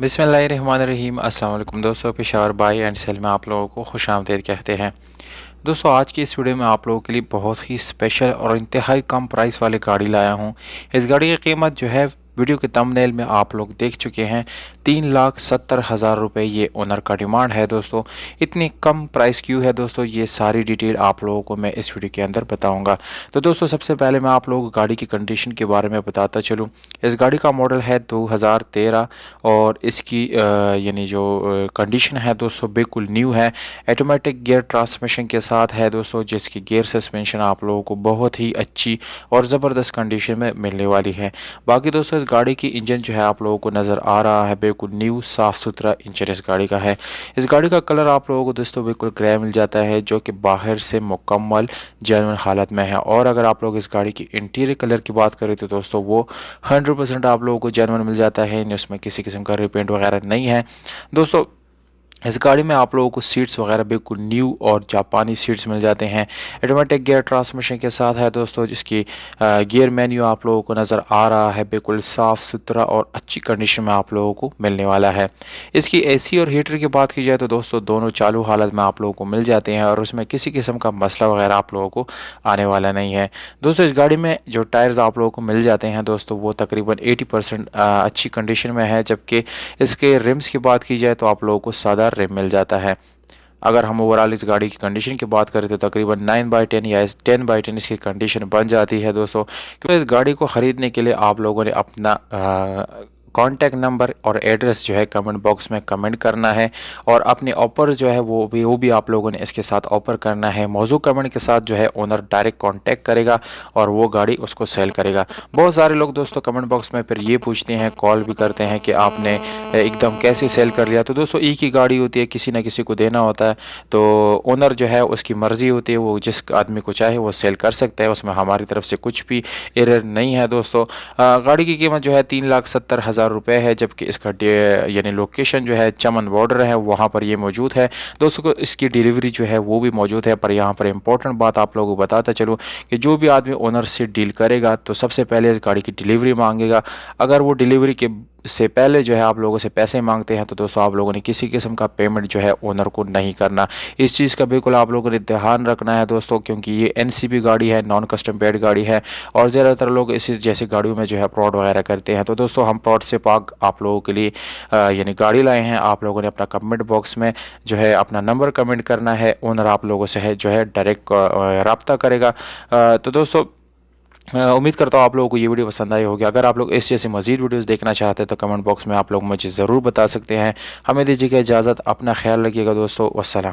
बिस्मिल्लाहिर्रहमानिर्रहीम। अस्सलाम वालेकुम दोस्तों, पेशावर बाई एंड सेल में आप लोगों को खुशामदीद कहते हैं। दोस्तों, आज की इस वीडियो में आप लोगों के लिए बहुत ही स्पेशल और इंतहाई कम प्राइस वाली गाड़ी लाया हूं। इस गाड़ी की कीमत जो है वीडियो के थंबनेल में आप लोग देख चुके हैं। 3,70,000 रुपये ये ओनर का डिमांड है। दोस्तों, इतनी कम प्राइस क्यों है दोस्तों, ये सारी डिटेल आप लोगों को मैं इस वीडियो के अंदर बताऊंगा। तो दोस्तों, सबसे पहले मैं आप लोगों को गाड़ी की कंडीशन के बारे में बताता चलूँ। इस गाड़ी का मॉडल है 2013 और इसकी यानी जो कंडीशन है दोस्तों बिल्कुल न्यू है। ऑटोमेटिक गियर ट्रांसमिशन के साथ है दोस्तों, जिसकी गियर सस्पेंशन आप लोगों को बहुत ही अच्छी और ज़बरदस्त कंडीशन में मिलने वाली है। बाकी दोस्तों, इस गाड़ी की इंजन जो है आप लोगों को नज़र आ रहा है, बिल्कुल न्यू साफ़ सुथरा इंजन इस गाड़ी का है। इस गाड़ी का कलर आप लोगों को दोस्तों बिल्कुल ग्रे मिल जाता है, जो कि बाहर से मुकम्मल जेन्युइन हालत में है। और अगर आप लोग इस गाड़ी की इंटीरियर कलर की बात करें तो दोस्तों वो 100% आप लोगों को जेन्युइन मिल जाता है, उसमें किसी किस्म का रिपेंट वगैरह नहीं है। दोस्तों, इस गाड़ी में आप लोगों को सीट्स वगैरह बिल्कुल न्यू और जापानी सीट्स मिल जाते हैं। ऑटोमेटिक गियर ट्रांसमिशन के साथ है दोस्तों, जिसकी गियर मेन्यू आप लोगों को नज़र आ रहा है, बिल्कुल साफ़ सुथरा और अच्छी कंडीशन में आप लोगों को मिलने वाला है। इसकी एसी और हीटर की बात की जाए तो दोस्तों दोनों चालू हालत में आप लोगों को मिल जाते हैं और उसमें किसी किस्म का मसला वगैरह आप लोगों को आने वाला नहीं है। दोस्तों, इस गाड़ी में जो टायर्स आप लोगों को मिल जाते हैं दोस्तों वो तकरीबन 80% अच्छी कंडीशन में है, जबकि इसके रिम्स की बात की जाए तो आप लोगों को सादा रिम मिल जाता है। अगर हम ओवरऑल इस गाड़ी की कंडीशन की बात करें तो तकरीबन 9/10 या 10/10 इसकी कंडीशन बन जाती है दोस्तों। क्योंकि इस गाड़ी को ख़रीदने के लिए आप लोगों ने अपना कॉन्टैक्ट नंबर और एड्रेस जो है कमेंट बॉक्स में कमेंट करना है और अपने ऑफर जो है वो भी आप लोगों ने इसके साथ ऑफर करना है। मौजू कमेंट के साथ जो है ओनर डायरेक्ट कांटेक्ट करेगा और वो गाड़ी उसको सेल करेगा। बहुत सारे लोग दोस्तों कमेंट बॉक्स में फिर ये पूछते हैं, कॉल भी करते हैं कि आपने एकदम कैसे सेल कर लिया। तो दोस्तों, एक ही गाड़ी होती है, किसी ना किसी को देना होता है, तो ओनर जो है उसकी मर्ज़ी होती है, वो जिस आदमी को चाहे वो सेल कर सकता है, उसमें हमारी तरफ से कुछ भी एरर नहीं है। दोस्तों, गाड़ी की कीमत जो है 3,70,000 रुपये है, जबकि इसका यानी लोकेशन जो है चमन बॉर्डर है, वहाँ पर ये मौजूद है। दोस्तों को इसकी डिलीवरी जो है वो भी मौजूद है। पर यहाँ पर इंपॉर्टेंट बात आप लोगों को बताता चलूँ कि जो भी आदमी ओनर से डील करेगा तो सबसे पहले इस गाड़ी की डिलीवरी मांगेगा। अगर वो डिलीवरी के से पहले जो है आप लोगों से पैसे मांगते हैं तो दोस्तों आप लोगों ने किसी किस्म का पेमेंट जो है ओनर को नहीं करना। इस चीज़ का बिल्कुल आप लोगों ने ध्यान रखना है दोस्तों, क्योंकि ये एनसीबी गाड़ी है, नॉन कस्टम पेड गाड़ी है और ज़्यादातर लोग इसी जैसी गाड़ियों में जो है फ्रॉड वगैरह करते हैं। तो दोस्तों, हम फ्रॉड से पाक आप लोगों के लिए यानी गाड़ी लाए हैं। आप लोगों ने अपना कमेंट बॉक्स में जो है अपना नंबर कमेंट करना है, ओनर आप लोगों से है जो है डायरेक्ट रब्ता करेगा। तो दोस्तों, उम्मीद करता हूँ आप लोगों को ये वीडियो पसंद आई होगी। अगर आप लोग इस जैसे मज़ीद वीडियोस देखना चाहते हैं तो कमेंट बॉक्स में आप लोग मुझे ज़रूर बता सकते हैं। हमें दीजिएगा इजाज़त, अपना ख्याल रखिएगा दोस्तों। वस्सलाम।